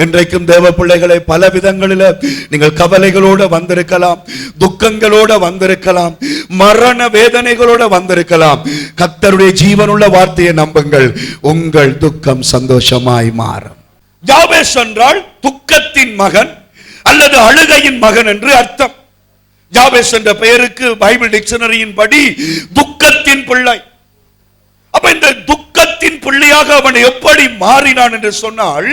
இன்றைக்கும் தேவ பிள்ளைகளை பல விதங்களில் நீங்கள் கவலைகளோடு வந்திருக்கலாம், துக்கங்களோடு வந்திருக்கலாம், மரண வேதனைகளோடு வந்திருக்கலாம். கர்த்தருடைய ஜீவனுள்ள வார்த்தையை நம்புங்கள், உங்கள் துக்கம் சந்தோஷமாய் மாறும். யாபேஸ் என்றால் துக்கத்தின் மகன் அல்லது அழுகையின் மகன் என்று அர்த்தம். யாபேஸ் என்ற பெயருக்கு பைபிள் டிக்ஷனரியின் படி துக்கத்தின் பிள்ளை. அப்ப இந்த துக்கத்தின் பிள்ளையாக அவன் எப்படி மாறினான் என்று சொன்னால்,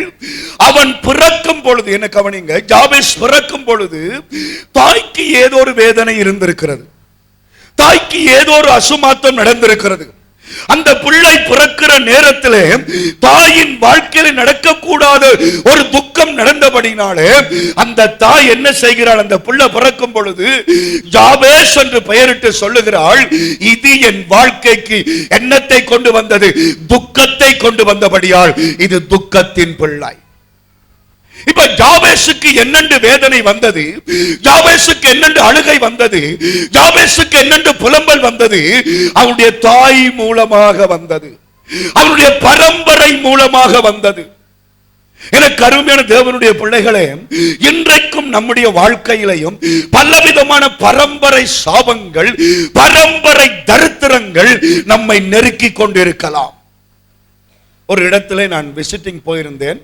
அவன் பிறக்கும் பொழுது, என்ன கவனிங்க, யாபேஸ் பிறக்கும் பொழுது தாய்க்கு ஏதோ ஒரு வேதனை இருந்திருக்கிறது, தாய்க்கு ஏதோ ஒரு அசுமாத்தம் நடந்திருக்கிறது. அந்த பிள்ளை பிறக்கிற நேரத்திலே தாயின் வாழ்க்கையில் நடக்கக்கூடாத ஒரு துக்கம் நடந்தபடினாலே அந்த தாய் என்ன செய்கிறாள், அந்த பிள்ளை பிறக்கும் பொழுது யாபேஸ் என்று பெயரிட்டு சொல்லுகிறாள், இது என் வாழ்க்கைக்கு என்னத்தை கொண்டு வந்தது, துக்கத்தை கொண்டு வந்தபடியால் இது துக்கத்தின் பிள்ளை. இப்ப யாபேசுக்கு என்னென்று வேதனை வந்தது, யாபேசுக்கு என்னென்று அழுகை வந்தது, யாபேசுக்கு என்னென்று புலம்பல் வந்தது, அவருடைய தாய் மூலமாக வந்தது, அவருடைய பரம்பரை மூலமாக வந்தது. எனக்கு அருமையான தேவனுடைய பிள்ளைகளே, இன்றைக்கும் நம்முடைய வாழ்க்கையிலையும் பலவிதமான பரம்பரை சாபங்கள், பரம்பரை தரித்திரங்கள் நம்மை நெருக்கி கொண்டிருக்கலாம். ஒரு இடத்திலே நான் விசிட்டிங் போயிருந்தேன்,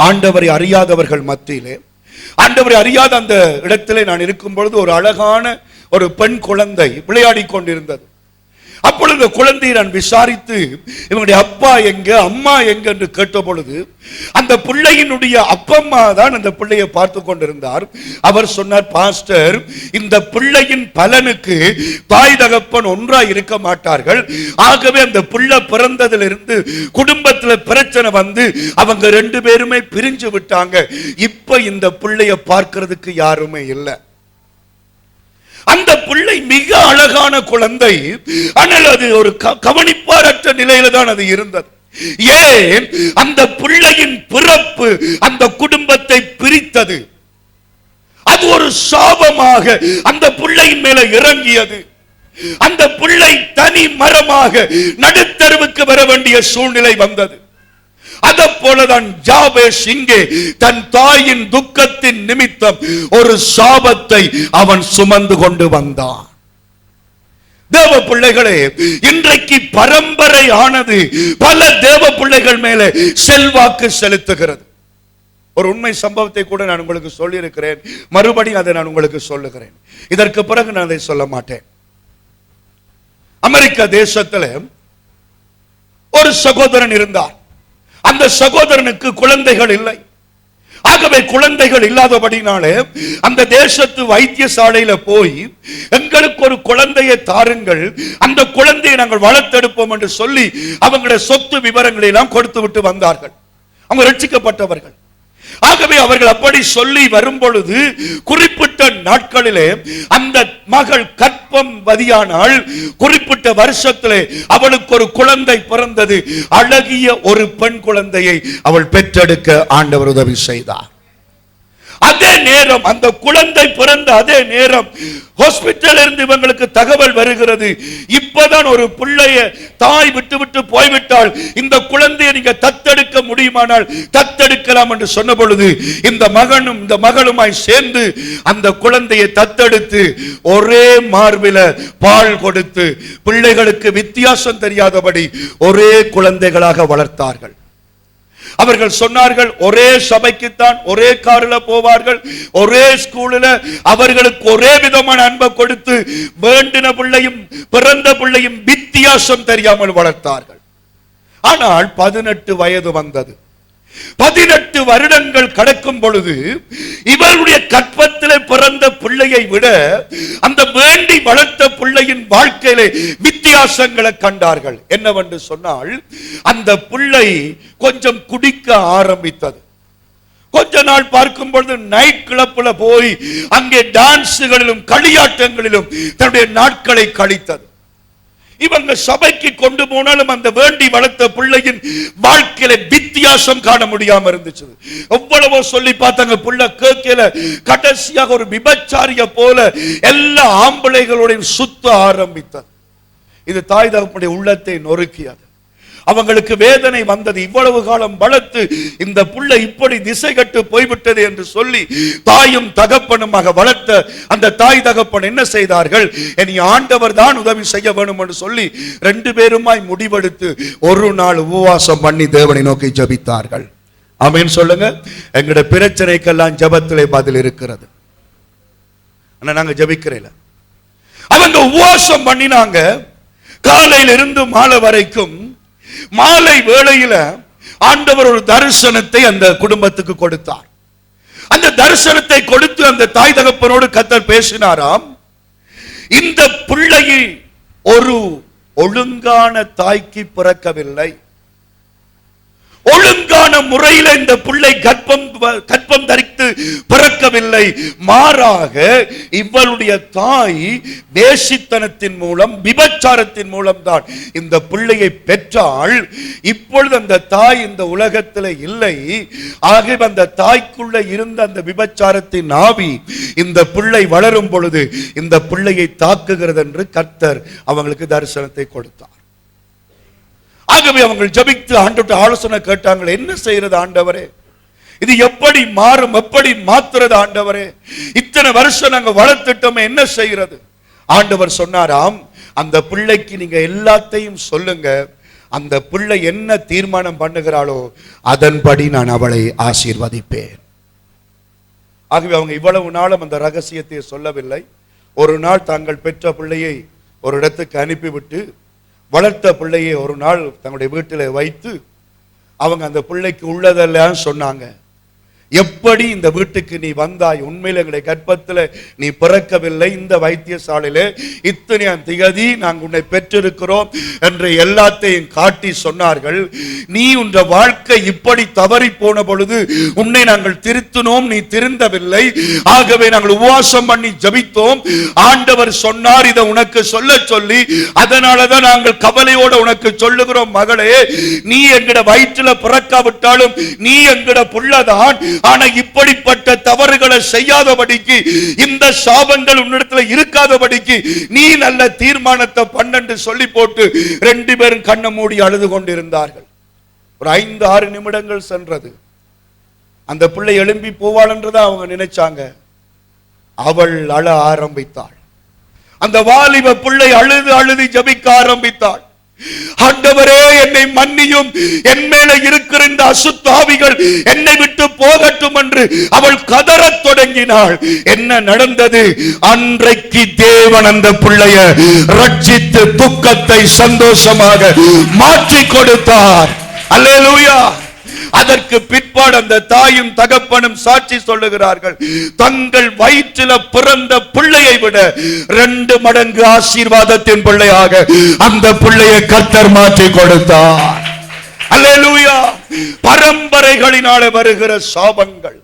ஆண்டவரை அறியாதவர்கள் மத்தியிலே. ஆண்டவரை அறியாத அந்த இடத்திலே நான் இருக்கும் பொழுது ஒரு அழகான ஒரு பெண் குழந்தை விளையாடி கொண்டிருந்தது. அப்பொழுது குழந்தையை நான் விசாரித்து இவனுடைய அப்பா எங்க அம்மா எங்க என்று கேட்ட பொழுது அந்த பிள்ளையினுடைய அப்பம்மா தான் அந்த பிள்ளையை பார்த்து கொண்டிருந்தார். அவர் சொன்னார், பாஸ்டர், இந்த பிள்ளையின் பலனுக்கு தாய் தகப்பன் ஒன்றாய் இருக்க மாட்டார்கள், ஆகவே அந்த பிள்ளை பிறந்ததிலிருந்து குடும்பத்தில் பிரச்சனை வந்து அவங்க ரெண்டு பேருமே பிரிஞ்சு விட்டாங்க, இப்ப இந்த பிள்ளைய பார்க்கிறதுக்கு யாருமே இல்லை. அந்த பிள்ளை மிக அழகான குழந்தை, ஆனால் அது ஒரு கவனிப்பாரற்ற நிலையில தான் அது இருந்தது. ஏன்? அந்த பிள்ளையின் பிறப்பு அந்த குடும்பத்தை பிரித்தது. அது ஒரு சாபமாக அந்த பிள்ளையின் மேல இறங்கியது. அந்த பிள்ளை தனி மரமாக நடுத்தருவுக்கு வர வேண்டிய சூழ்நிலை வந்தது. அதை போலதான் யாபேஸ் இங்கே தன் தாயின் துக்கத்தின் நிமித்தம் ஒரு சாபத்தை அவன் சுமந்து கொண்டு வந்தான். தேவ பிள்ளைகளே, இன்றைக்கு பரம்பரை ஆனது பல தேவ பிள்ளைகள் மேலே செல்வாக்கு செலுத்துகிறது. ஒரு உண்மை சம்பவத்தை கூட நான் உங்களுக்கு சொல்லி இருக்கிறேன், மறுபடியும் அதை நான் உங்களுக்கு சொல்லுகிறேன். இதற்கு பிறகு நான் அதை சொல்ல மாட்டேன். அமெரிக்க தேசத்தில் ஒரு சகோதரன் இருந்தார். அந்த சகோதரனுக்கு குழந்தைகள் இல்லை. ஆகவே குழந்தைகள் இல்லாதபடினாலே அந்த தேசத்து வைத்தியசாலையில போய் எங்களுக்கு ஒரு குழந்தையை தாருங்கள், அந்த குழந்தையை நாங்கள் வளர்த்தெடுப்போம் என்று சொல்லி அவங்களுடைய சொத்து விவரங்களை எல்லாம் கொடுத்து விட்டு வந்தார்கள். அவங்க ரட்சிக்கப்பட்டவர்கள். ஆகவே அவர்கள் அப்படி சொல்லி வரும் பொழுது குறிப்பிட்ட நாட்களிலே அந்த மகள் கற்பம் வதியானால் குறிப்பிட்ட வருஷத்திலே அவளுக்கு ஒரு குழந்தை பிறந்தது. அழகிய ஒரு பெண் குழந்தையை அவள் பெற்றெடுக்க ஆண்டவர் உதவி செய்தார். அதே நேரம் அந்த குழந்தை பிறந்த அதே நேரம் ஹாஸ்பிட்டல் இருந்து இவங்களுக்கு தகவல் வருகிறது, இப்பதான் ஒரு பிள்ளைய தாய் விட்டு விட்டு போய்விட்டால் இந்த குழந்தையை நீங்க தத்தெடுக்க முடியுமானால் தத்தெடுக்கலாம் என்று சொன்ன பொழுது இந்த மகனும் இந்த மகளுமாய் சேர்ந்து அந்த குழந்தையை தத்தெடுத்து ஒரே மார்பில பால் கொடுத்து பிள்ளைகளுக்கு வித்தியாசம் தெரியாதபடி ஒரே குழந்தைகளாக வளர்த்தார்கள். அவர்கள் சொன்னார்கள், ஒரே சபைக்குத்தான், ஒரே காரில் போவார்கள், ஒரே ஸ்கூலில் அவர்களுக்கு ஒரே விதமான அன்பை கொடுத்து வேண்டின பிள்ளையும் பிறந்த பிள்ளையும் வித்தியாசம் தெரியாமல் வளர்த்தார்கள். ஆனால் 18 வயது வந்தது. 18 வருடங்கள் கடக்கும் பொழுது இவருடைய கற்பத்திலே பிறந்த பிள்ளையை விட அந்த வேண்டி வளர்த்த பிள்ளையின் வாழ்க்கையிலே வித்தியாசங்களை கண்டார்கள். என்னவென்று சொன்னால், அந்த பிள்ளை கொஞ்சம் குடிக்க ஆரம்பித்தது. கொஞ்ச நாள் பார்க்கும் பொழுது நைட் கிளப்ல போய் அங்கே டான்ஸுகளிலும் களியாட்டங்களிலும் தன்னுடைய நாட்களை கழித்தது. இவங்க சபைக்கு கொண்டு போனாலும் அந்த வேண்டி வளர்த்த பிள்ளையின் வாழ்க்கையில வித்தியாசம் காண முடியாம இருந்துச்சு. எவ்வளவோ சொல்லி பார்த்தாங்க, பிள்ளை கேட்கல. கடைசியாக ஒரு விபச்சாரிய போல எல்லா ஆம்பளைகளோடையும் சுத்த ஆரம்பித்தது. இது தாய் தகப்பனுடைய உள்ளத்தை நொறுக்கியது. அவங்களுக்கு வேதனை வந்தது. இவ்வளவு காலம் வளர்த்து இந்த புள்ளை இப்படி திசை கட்டு போய்விட்டது என்று சொல்லி தாயும் தகப்பனுமாக வளர்த்த அந்த தாய் தகப்பன் என்ன செய்தார்கள், இனி ஆண்டவர் தான் உதவி செய்ய வேண்டும் என்று சொல்லி 2 பேருமாய் முடிவெடுத்து ஒரு நாள் உபவாசம் பண்ணி தேவனை நோக்கி ஜெபித்தார்கள். ஆமென் சொல்லுங்க. எங்களுடைய பிரச்சனைக்கெல்லாம் ஜெபத்திலே பதில் இருக்கிறது. ஆனா நாங்க ஜெபிக்கிறேன். அவங்க உபவாசம் பண்ணினாங்க. காலையில இருந்து மாலை வரைக்கும். மாலை வேளையில ஆண்டவர் ஒரு தரிசனத்தை அந்த குடும்பத்துக்கு கொடுத்தார். அந்த தரிசனத்தை கொடுத்து அந்த தாய் தகப்பனோடு கர்த்தர் பேசினாராம். இந்த பிள்ளையை ஒரு ஒழுங்கான தாய்க்கு பிறக்கவில்லை. ஒழுங்கான முறையில் இந்த பிள்ளை கற்பம் தரித்து பிறக்கவில்லை. மாறாக இவளுடைய தாய் வேசித்தனத்தின் மூலம், விபச்சாரத்தின் மூலம் தான் இந்த பிள்ளையை பெற்றாள். இப்பொழுது அந்த தாய் இந்த உலகத்தில் இல்லை. ஆகவே அந்த தாய்க்குள்ள இருந்த அந்த விபச்சாரத்தின் ஆவி இந்த பிள்ளை வளரும் பொழுது இந்த பிள்ளையை தாக்குகிறது என்று கர்த்தர் அவங்களுக்கு தரிசனத்தை கொடுத்தார். ஆகவே அவங்க ஜெபித்து ஆண்டவர்ட்ட ஆலோசனை கேட்டாங்க. என்ன செய்யறது ஆண்டவரே, இது எப்படி மாறும், எப்படி மாத்துறது ஆண்டவரே, இத்தனை வருஷம் நாங்க வளர்த்துட்டோமே, என்ன செய்யறது? ஆண்டவர் சொன்னாராம், அந்த பிள்ளைக்கு நீங்க எல்லாத்தையும் சொல்லுங்க, அந்த பிள்ளை என்ன தீர்மானம் பண்ணுகிறாளோ அதன்படி நான் அவளை ஆசீர்வதிப்பேன். ஆகவே அவங்க இவ்வளவு நாளும் அந்த ரகசியத்தை சொல்லவில்லை. ஒரு நாள் தாங்கள் பெற்ற பிள்ளையை ஒரு இடத்துக்கு அனுப்பிவிட்டு வளர்த்த பிள்ளையை ஒரு நாள் தங்களுடைய வீட்டில் வைத்து அவங்க அந்த பிள்ளைக்கு உள்ளதெல்லாம் சொன்னாங்க. எப்படி இந்த வீட்டுக்கு நீ வந்தாய், உண்மையில் எங்களுடைய கர்ப்பத்தில் நீ பிறக்கவில்லை, இந்த வைத்தியசாலையில இத்தனை திகதி நாங்கள் உன்னை பெற்றிருக்கிறோம் என்று எல்லாத்தையும் காட்டி சொன்னார்கள். நீ உன் வாழ்க்கை இப்படி தவறி போன பொழுது உன்னை நாங்கள் திருத்தினோம், நீ திருந்தவில்லை. ஆகவே நாங்கள் உபவாசம் பண்ணி ஜெபித்தோம். ஆண்டவர் சொன்னார் இதை உனக்கு சொல்ல சொல்லி, அதனாலதான் நாங்கள் கவலையோட உனக்கு சொல்லுகிறோம், மகளே, நீ எங்கட வயிற்றுல பிறக்காவிட்டாலும் நீ எங்கட புள்ளதான். ஆனா இப்படிப்பட்ட தவறுகளை செய்யாதபடிக்கு, இந்த சாபங்கள் உன்னிடத்தில் இருக்காதபடிக்கு நீ நல்ல தீர்மானத்தை பண்ணு சொல்லி போட்டு 2 பேரும் கண்ணை மூடி அழுது கொண்டிருந்தார்கள். ஒரு 5-6 நிமிடங்கள் சென்றது. அந்த பிள்ளை எழும்பி போவாள் என்றுதான் அவங்க நினைச்சாங்க. அவள் அழ ஆரம்பித்தாள். அந்த வாலிப பிள்ளை அழுது அழுது ஜெபிக்க ஆரம்பித்தாள். ஆண்டவரே, என்னை மன்னியும், என் மேல இருக்கிற இந்த அசுத்தாவிகள் என்னை விட்டு போகட்டும் என்று அவள் கதறத் தொடங்கினாள். என்ன நடந்தது? அன்றைக்கு தேவன் அந்த பிள்ளைய ரட்சித்து துக்கத்தை சந்தோஷமாக மாற்றி கொடுத்தார். அல்லேலூயா. அதற்கு பிற்பாடு அந்த தாயும் தகப்பனும் சாட்சி சொல்லுகிறார்கள், தங்கள் வயிற்றில பிறந்த பிள்ளையை விட 2 மடங்கு ஆசீர்வாதத்தின் பிள்ளையாக அந்த பிள்ளையை கர்த்தர் மாற்றி கொடுத்தார். அல்லேலூயா. பரம்பரைகளினாலே வருகிற சாபங்கள்,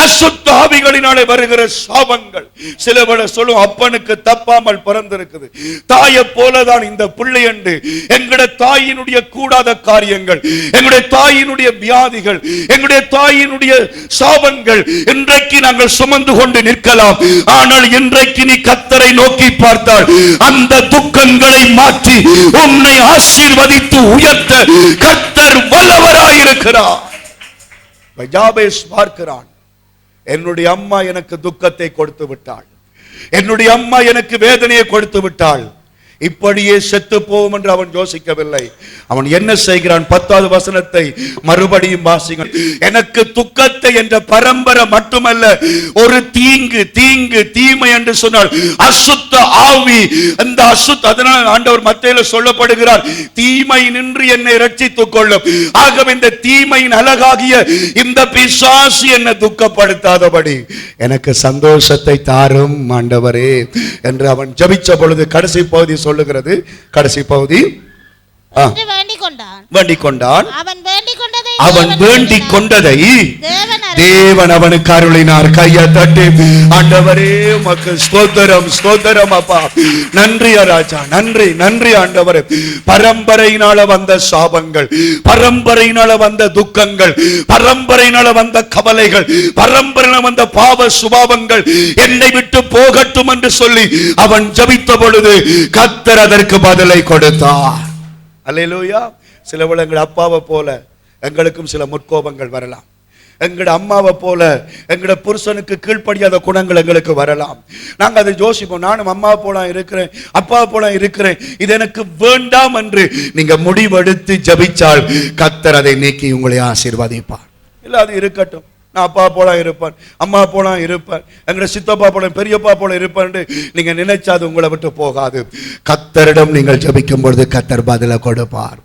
அசுத்தாவிகளினாலே வருகிற சாபங்கள், சிலவள சொல்லும் அப்பனுக்கு தப்பாமல் பிறந்திருக்குது, தாயை போலதான் இந்த பிள்ளை என்று. எங்களுடைய தாயினுடைய கூடாத காரியங்கள், எங்களுடைய தாயினுடைய வியாதிகள், எங்களுடைய தாயினுடைய சாபங்கள் இன்றைக்கு நாங்கள் சுமந்து கொண்டு நிற்கலாம். ஆனால் இன்றைக்கு நீ கர்த்தரை நோக்கி பார்த்தால் அந்த துக்கங்களை மாற்றி உன்னை ஆசீர்வதித்து உயர்த்த கர்த்தர் வல்லவராயிருக்கிறார். யாபேஸ் பார்க்கிறான், என்னுடைய அம்மா எனக்கு துக்கத்தை கொடுத்து விட்டாள், என்னுடைய அம்மா எனக்கு வேதனையை கொடுத்து விட்டாள், இப்படியே செத்து போவோம் என்று அவன் யோசிக்கவில்லை. அவன் என்ன செய்கிறான்? 10வது வசனத்தை மறுபடியும் வாசிங்கள். எனக்கு துக்கத்தை என்ற பரம்பரை மட்டுமல்ல, ஒரு தீமை என்று சொன்னால் அசுத்த ஆவி, அந்த அசுத்த, அதனால் ஆண்டவர் மத்தேயுல சொல்லப்படுகிறார், தீமை நின்று என்னை ரட்சித்துக் கொள்ளும். ஆகவே இந்த தீமையின் அழகாகிய இந்த பிசாசு என்னை துக்கப்படுத்தாதபடி எனக்கு சந்தோஷத்தை தாரும் ஆண்டவரே என்று அவன் ஜெபிச்ச பொழுது கடைசி பகுதி சொல்லுகிறது. கடைசி பகுதி, வேண்டிக் கொண்டான். அவன் வேண்டிக் கொண்டதை தேவன் அவனுக்கு அருளினார். கையை தட்டி, ஆண்டவரே உமக்கு ஸ்தோத்திரம், ஸ்தோத்திரம் அப்பா, நன்றி ராஜா, நன்றி நன்றி ஆண்டவரே. பரம்பரையினால வந்த சாபங்கள், பரம்பரையினால வந்த துக்கங்கள், பரம்பரையினால வந்த கவலைகள், பரம்பரையினால வந்த பாவ சுபாவங்கள் என்னை விட்டு போகட்டும் என்று சொல்லி அவன் ஜெபித்த பொழுது கர்த்தர் அதற்கு பதிலை கொடுத்தார். அல்லேலூயா. சில வேளை எங்கள் அப்பாவை போல எங்களுக்கும் சில முற்கோபங்கள் வரலாம். எங்கட அம்மாவை போல எங்கட புருஷனுக்கு கீழ்ப்படியாத குணங்கள் எங்களுக்கு வரலாம். நாங்க அதை யோசிப்போம். நானும் அம்மாவை போல இருக்கிறேன், அப்பாவை போல இருக்கிறேன், இது எனக்கு வேண்டாம் என்று நீங்க முடிவெடுத்து ஜபிச்சால் கர்த்தர் அதை நீக்கி உங்களை ஆசீர்வதிப்பார். இல்ல அது இருக்கட்டும், நான் அப்பா போல இருப்பேன், அம்மா போல இருப்பேன், எங்கட சித்தப்பா போல பெரியப்பா போல இருப்பேன் நீங்க நினைச்சா அது உங்களை விட்டு போகாது. கர்த்தரிடம் நீங்கள் ஜபிக்கும் பொழுது கர்த்தர் பதில கொடுப்பார்.